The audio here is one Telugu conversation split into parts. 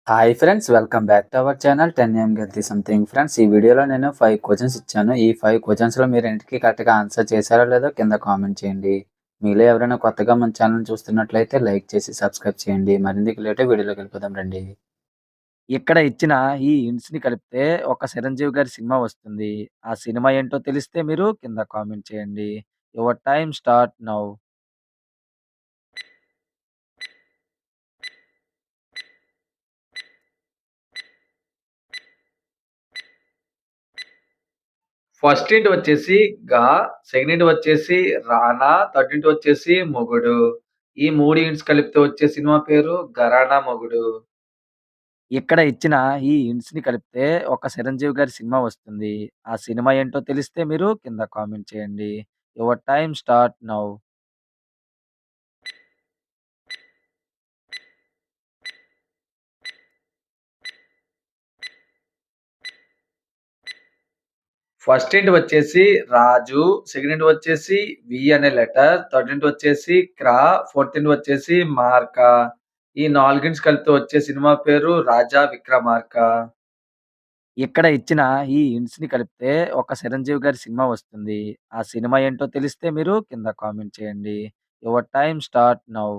Hi friends, welcome back to our channel 10 get something. Friends, ఈ వీడియోలో నేను 5 క్వశ్చన్స్ ఇచ్చాను. ఈ 5 క్వశ్చన్స్‌లో మీరు ఇంటికి కరెక్ట్‌గా ఆన్సర్ చేశారో లేదో కింద కామెంట్ చేయండి. మీలో ఎవరైనా కొత్తగా మన ఛానల్ చూస్తున్నట్లయితే లైక్ చేసి సబ్స్క్రైబ్ చేయండి. మరింత లేటే వీడియోలోకి వెళ్ళిపోదాం రండి. ఇక్కడ ఇచ్చిన ఈ హింట్స్‌ని కలిపితే ఒక 'చిరంజీవి' గారి సినిమా వస్తుంది. ఆ సినిమా ఏంటో తెలిస్తే మీరు కింద కామెంట్ చేయండి. Your time start now. First ఇంట్ వచ్చేసి 'గా', సెకండ్ ఇంట్ వచ్చేసి 'రానా', థర్డ్ ఇంట్ వచ్చేసి 'మొగుడు'. ఈ 3 ఇంట్స్ కలిపితే వచ్చే సినిమా పేరు 'ఘరానా మొగుడు'. ఇక్కడ ఇచ్చిన ఈ హింట్స్‌ని కలిపితే ఒక 'చిరంజీవి' గారి సినిమా వస్తుంది. ఆ సినిమా ఏంటో తెలిస్తే మీరు కింద కామెంట్ చేయండి. Your time start now. First ఇంట్ వచ్చేసి 'రాజు', సెకండ్ ఇంట్ వచ్చేసి 'వి' అనే లెటర్, థర్డ్ ఇంట్ వచ్చేసి 'క్రా', ఫోర్త్ ఇంట్ వచ్చేసి 'మార్క'. ఈ 4 ఇంట్స్ కలిపితే వచ్చే సినిమా పేరు 'రాజా విక్రమార్క'. ఇక్కడ ఇచ్చిన ఈ హింట్స్‌ని కలిపితే ఒక 'చిరంజీవి' గారి సినిమా వస్తుంది. ఆ సినిమా ఏంటో తెలిస్తే మీరు కింద కామెంట్ చేయండి. Your time start now.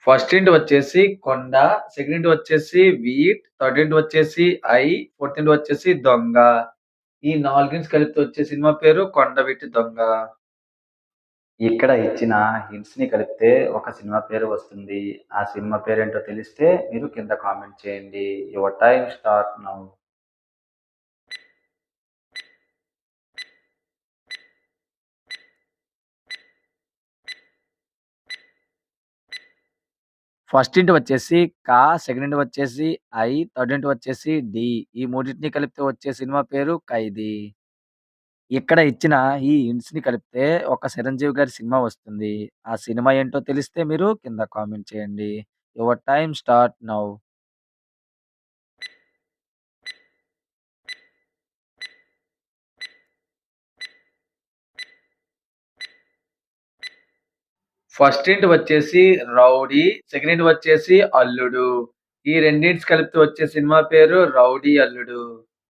First ఇంట్ వచ్చేసి 'కొండ', సెకండ్ ఇంట్ వచ్చేసి 'వీట్', థర్డ్ ఇంట్ వచ్చేసి 'ఐ', ఫోర్త్ ఇంట్ వచ్చేసి 'దొంగ'. ఈ 4 ఇంట్స్ కలిపితే వచ్చే సినిమా పేరు 'కొండవీటి దొంగ'. ఇక్కడ ఇచ్చిన హింట్స్‌ని కలిపితే ఒక సినిమా పేరు వస్తుంది. ఆ సినిమా పేరేంటో తెలిస్తే మీరు కింద కామెంట్ చేయండి. Your time start now. First ఇంట్ వచ్చేసి 'కా', సెకండ్ ఇంట్ వచ్చేసి 'ఐ', థర్డ్ ఇంట్ వచ్చేసి 'డి'. ఈ మూడిటిని కలిపితే వచ్చే సినిమా పేరు 'ఖైదీ'. ఇక్కడ ఇచ్చిన ఈ హింట్స్‌ని కలిపితే ఒక 'చిరంజీవి' గారి సినిమా వస్తుంది. ఆ సినిమా ఏంటో తెలిస్తే మీరు కింద కామెంట్ చేయండి. Your time start now. First ఇంట్ వచ్చేసి 'రౌడీ', సెకండ్ ఇంట్ వచ్చేసి 'అల్లుడు'. ఈ రెండిట్స్ కలిపితే వచ్చే సినిమా పేరు 'రౌడీ అల్లుడు'.